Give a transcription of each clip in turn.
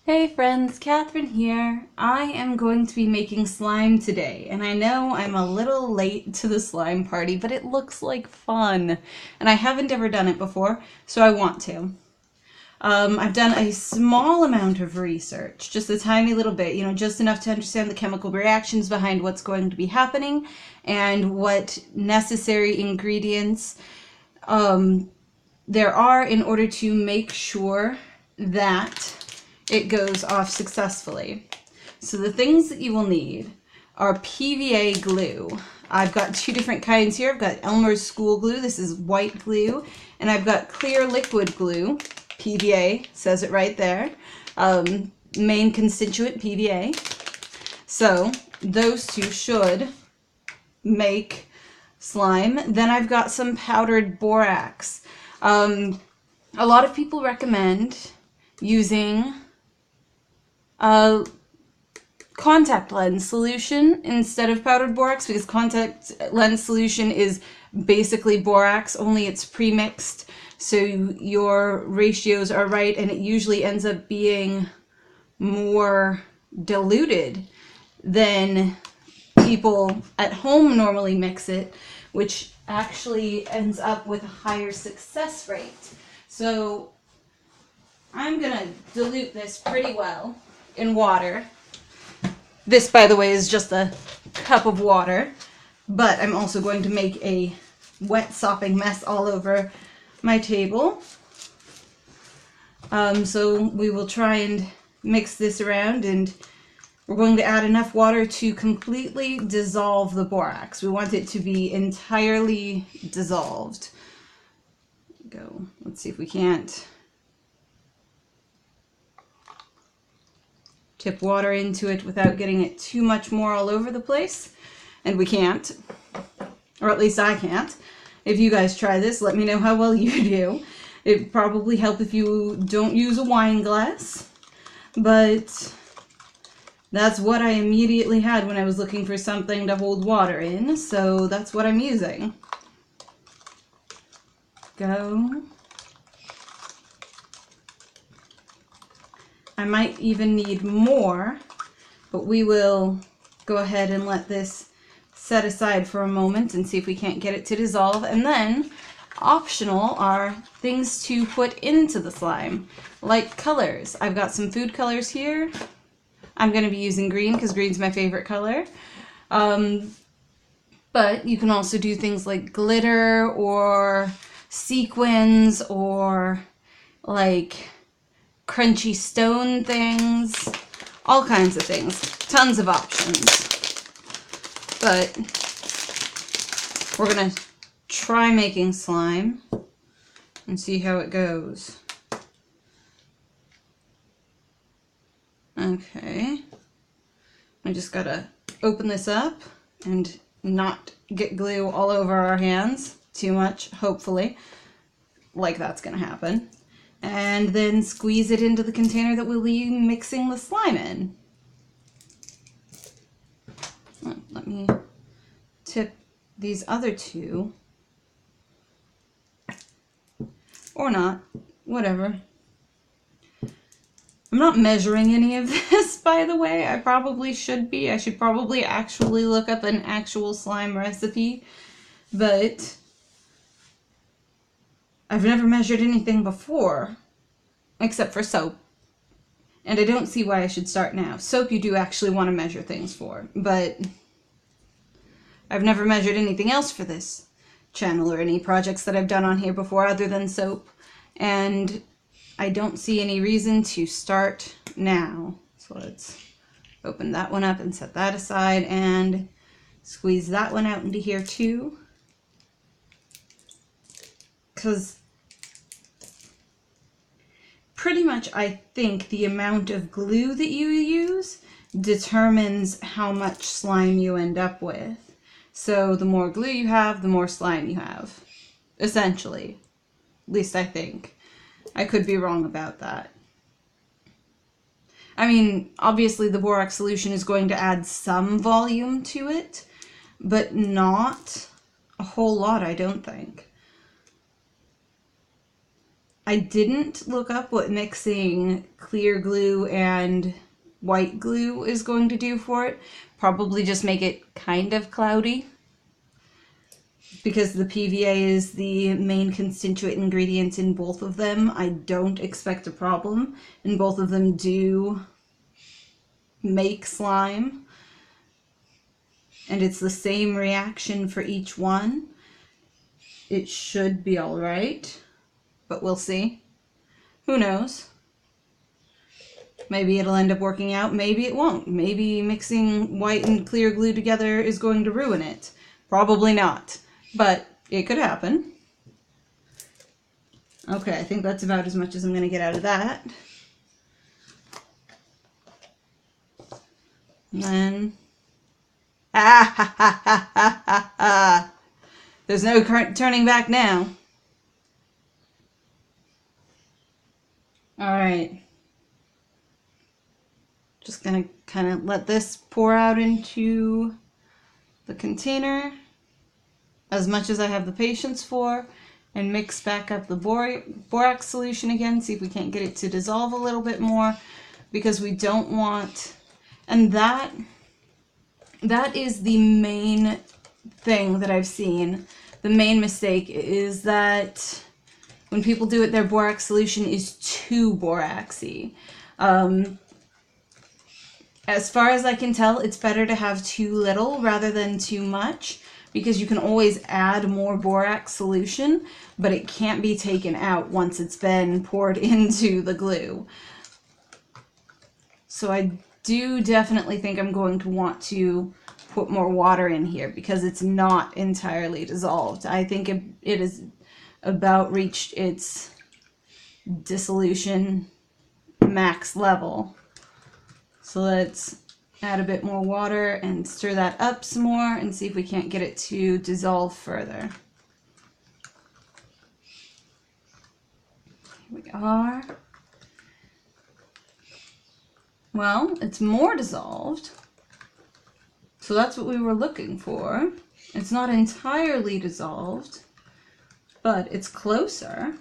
Hey friends, Catherine here. I am going to be making slime today, and I know I'm a little late to the slime party, but it looks like fun. And I haven't ever done it before, so I want to. I've done a small amount of research, just a tiny little bit, just enough to understand the chemical reactions behind what's going to be happening and what necessary ingredients there are in order to make sure that it goes off successfully. So the things that you will need are PVA glue. I've got two different kinds here. I've got Elmer's School Glue. This is white glue. And I've got clear liquid glue. PVA, says it right there. Main constituent PVA. So those two should make slime. Then I've got some powdered borax. A lot of people recommend using a contact lens solution instead of powdered borax because contact lens solution is basically borax, only it's pre-mixed, so your ratios are right, and it usually ends up being more diluted than people at home normally mix it, which actually ends up with a higher success rate. So I'm gonna dilute this pretty well in water. This, by the way, is just a cup of water, but I'm also going to make a wet sopping mess all over my table. So we will try and mix this around, and we're going to add enough water to completely dissolve the borax. We want it to be entirely dissolved. Go. Let's see if we can't tip water into it without getting it too much more all over the place. And we can't. Or at least I can't. If you guys try this, let me know how well you do. It'd probably help if you don't use a wine glass. But that's what I immediately had when I was looking for something to hold water in. So that's what I'm using. Go. I might even need more, but we will go ahead and let this set aside for a moment and see if we can't get it to dissolve. And then, optional are things to put into the slime, like colors. I've got some food colors here. I'm going to be using green because green's my favorite color. But you can also do things like glitter or sequins or like crunchy stone things, all kinds of things, tons of options. But we're gonna try making slime and see how it goes. Okay, I just gotta open this up and not get glue all over our hands too much, hopefully, like that's gonna happen. And then squeeze it into the container that we'll be mixing the slime in. Let me tip these other two. Or not, whatever. I'm not measuring any of this, by the way. I probably should be. I should probably actually look up an actual slime recipe. But I've never measured anything before, except for soap. And I don't see why I should start now. Soap you do actually want to measure things for, but I've never measured anything else for this channel or any projects that I've done on here before other than soap. And I don't see any reason to start now. So let's open that one up and set that aside and squeeze that one out into here too. Because pretty much I think the amount of glue that you use determines how much slime you end up with. So the more glue you have, the more slime you have, essentially. At least I think. I could be wrong about that. I mean, obviously the borax solution is going to add some volume to it, but not a whole lot, I don't think. I didn't look up what mixing clear glue and white glue is going to do for it. Probably just make it kind of cloudy, because the PVA is the main constituent ingredient in both of them. I don't expect a problem, and both of them do make slime. And it's the same reaction for each one. It should be all right, but we'll see. Who knows? Maybe it'll end up working out, maybe it won't. Maybe mixing white and clear glue together is going to ruin it. Probably not, but it could happen. Okay, I think that's about as much as I'm going to get out of that. And then... There's no turning back now. Alright. Just gonna kind of let this pour out into the container as much as I have the patience for, and mix back up the borax solution again, see if we can't get it to dissolve a little bit more, because we don't want... And that is the main thing that I've seen. The main mistake is that when people do it, their borax solution is too boraxy. As far as I can tell, it's better to have too little rather than too much, because you can always add more borax solution, but it can't be taken out once it's been poured into the glue. So I do definitely think I'm going to want to put more water in here, because it's not entirely dissolved. I think it has about reached its dissolution max level. So let's add a bit more water and stir that up some more and see if we can't get it to dissolve further. Here we are. Well, it's more dissolved. So that's what we were looking for. It's not entirely dissolved, but it's closer.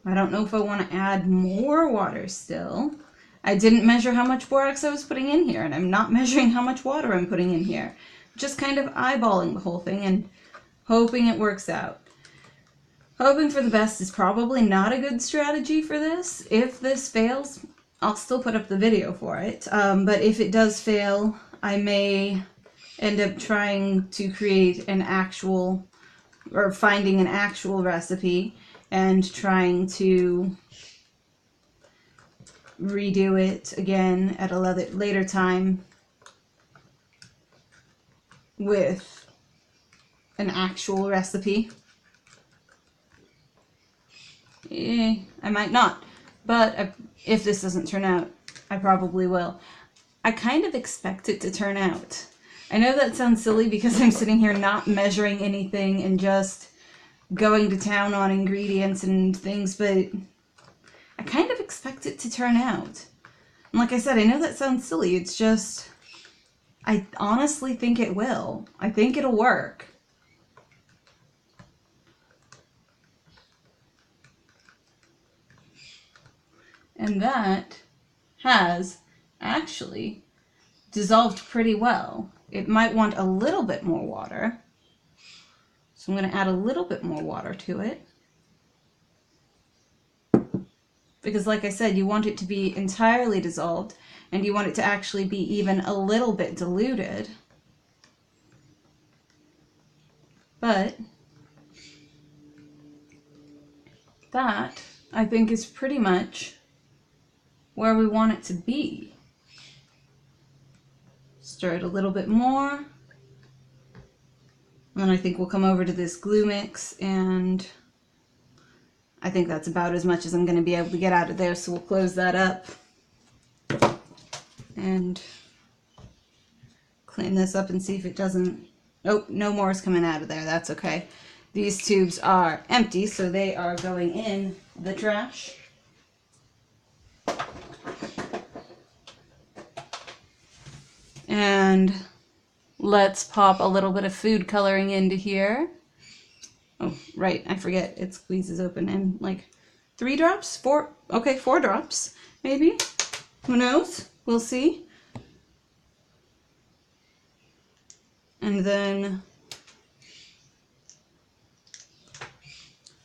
I don't know if I want to add more water still. I didn't measure how much borax I was putting in here, and I'm not measuring how much water I'm putting in here. Just kind of eyeballing the whole thing and hoping it works out. Hoping for the best is probably not a good strategy for this. If this fails, I'll still put up the video for it. But if it does fail, I may end up trying to create an actual, or finding an actual recipe and trying to redo it again at a later time with an actual recipe. I might not, but if this doesn't turn out, I probably will. I kind of expect it to turn out. I know that sounds silly because I'm sitting here not measuring anything and just going to town on ingredients and things, but I kind of expect it to turn out. And like I said, I know that sounds silly, it's just, I honestly think it will. I think it'll work. And that has actually dissolved pretty well. It might want a little bit more water, so I'm going to add a little bit more water to it. Because like I said, you want it to be entirely dissolved, and you want it to actually be even a little bit diluted. But that, I think, is pretty much where we want it to be. Stir it a little bit more. And then I think we'll come over to this glue mix, and I think that's about as much as I'm going to be able to get out of there, so we'll close that up and clean this up and see if it doesn't... Oh, no more is coming out of there. That's okay. These tubes are empty, so they are going in the trash. And let's pop a little bit of food coloring into here. Oh, right, I forget, it squeezes open in like 3 drops, 4, okay, 4 drops, maybe, who knows, we'll see. And then,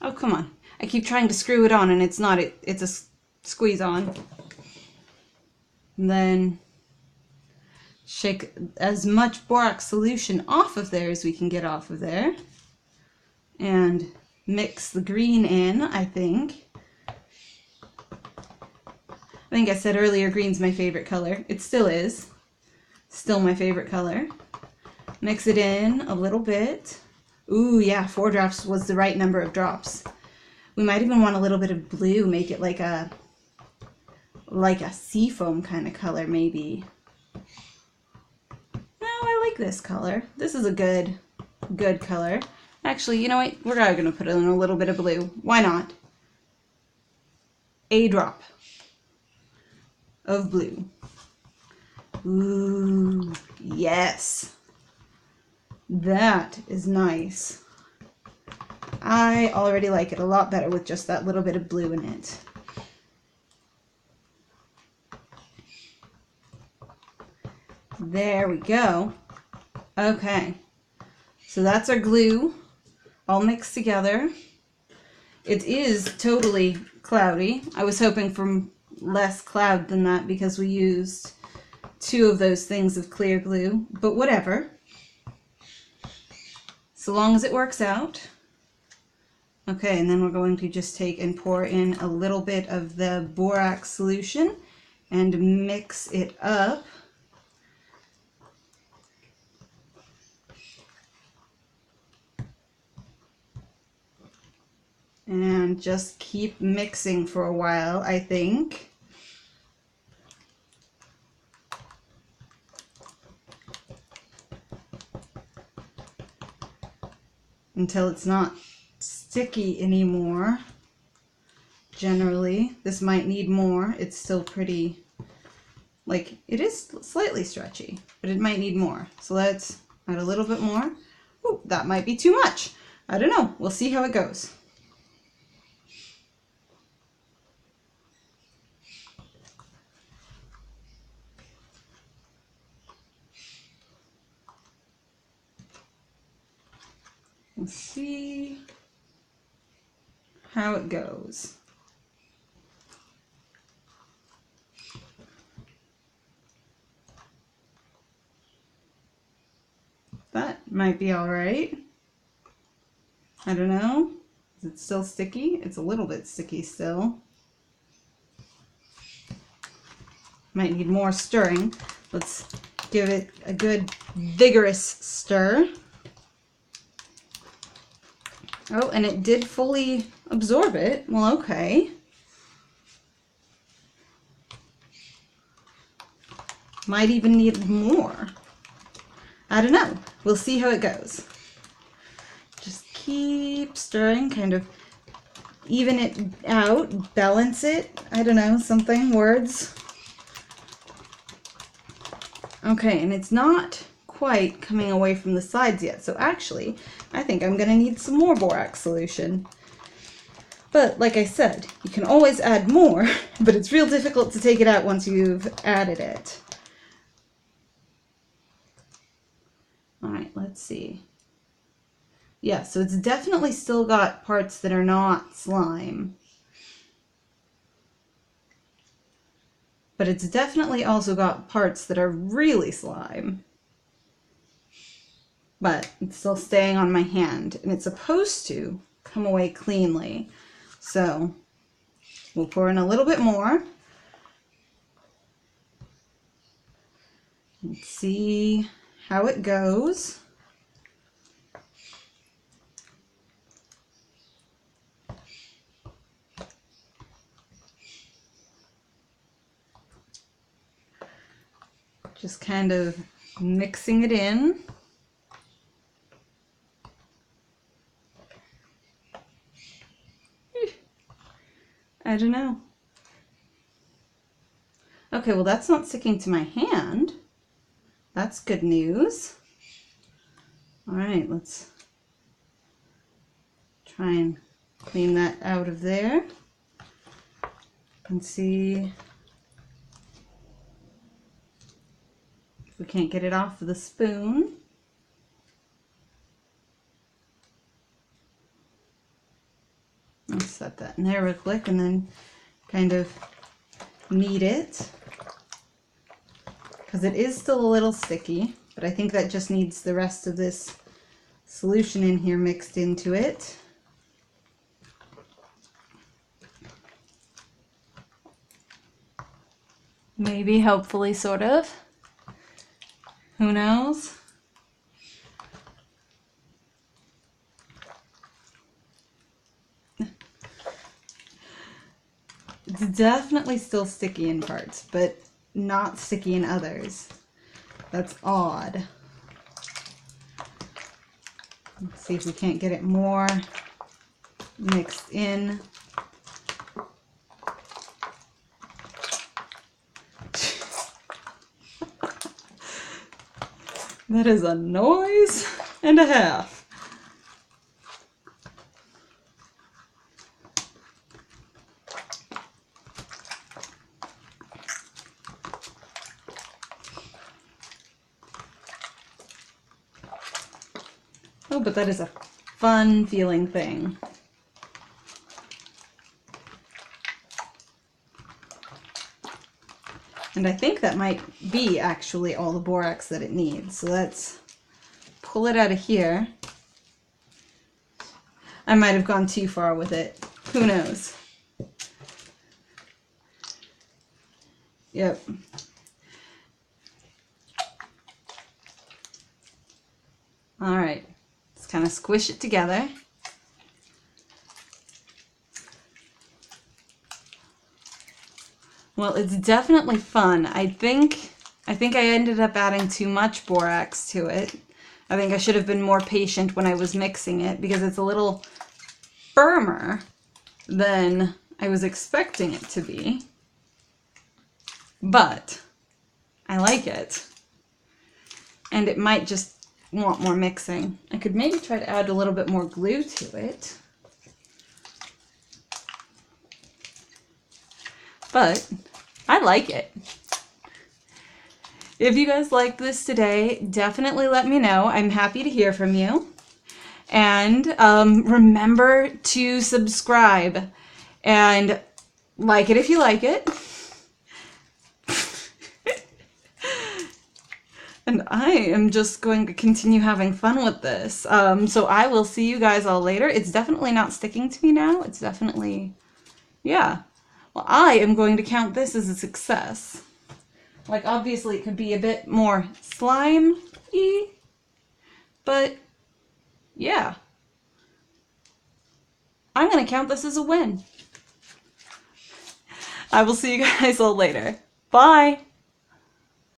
oh, come on, I keep trying to screw it on and it's not, it's a squeeze on. And then shake as much borax solution off of there as we can get off of there. And mix the green in, I think. I think I said earlier green's my favorite color. It still is. Still my favorite color. Mix it in a little bit. Ooh, yeah, 4 drops was the right number of drops. We might even want a little bit of blue, make it like a seafoam kind of color, maybe. No, I like this color. This is a good color. Actually, you know what? We're going to put in a little bit of blue. Why not? A drop of blue. Ooh, yes. That is nice. I already like it a lot better with just that little bit of blue in it. There we go. Okay. So that's our glue all mixed together. It is totally cloudy. I was hoping for less cloud than that because we used 2 of those things of clear glue, but whatever. So long as it works out. Okay, and then we're going to just take and pour in a little bit of the borax solution and mix it up. And just keep mixing for a while, I think. Until it's not sticky anymore. Generally, this might need more. It's still pretty, like, it is slightly stretchy, but it might need more. So let's add a little bit more. Ooh, that might be too much. I don't know. We'll see how it goes. Let's see how it goes. That might be all right. I don't know. Is it still sticky? It's a little bit sticky still. Might need more stirring. Let's give it a good vigorous stir. Oh, and it did fully absorb it. Well, okay. Might even need more. I don't know. We'll see how it goes. Just keep stirring, kind of even it out, balance it. I don't know, something, words. Okay, and it's not quite coming away from the sides yet. So actually, I think I'm going to need some more borax solution. But like I said, you can always add more, but it's real difficult to take it out once you've added it. All right, let's see. Yeah, so it's definitely still got parts that are not slime. But it's definitely also got parts that are really slime. But it's still staying on my hand, and it's supposed to come away cleanly. So we'll pour in a little bit more. Let's see how it goes. Just kind of mixing it in. I don't know. Okay, well that's not sticking to my hand. That's good news. All right, let's try and clean that out of there and see if we can't get it off of the spoon. I'll set that in there real quick and then kind of knead it, because it is still a little sticky, but I think that just needs the rest of this solution in here mixed into it. Maybe, hopefully, sort of. Who knows? It's definitely still sticky in parts, but not sticky in others. That's odd. Let's see if we can't get it more mixed in. That is a noise and a half. Oh, but that is a fun feeling thing. And I think that might be actually all the borax that it needs. So let's pull it out of here. I might have gone too far with it. Who knows? Yep. All right. Let's kind of squish it together. Well, it's definitely fun. I think I ended up adding too much borax to it. I think I should have been more patient when I was mixing it, because it's a little firmer than I was expecting it to be. But I like it. And it might just want more mixing. I could maybe try to add a little bit more glue to it. But I like it. If you guys liked this today, definitely let me know. I'm happy to hear from you. And remember to subscribe and like it if you like it. And I am just going to continue having fun with this. So I will see you guys all later. It's definitely not sticking to me now. It's definitely, yeah. Well, I am going to count this as a success. Like, obviously it could be a bit more slime-y, but yeah. I'm going to count this as a win. I will see you guys all later. Bye!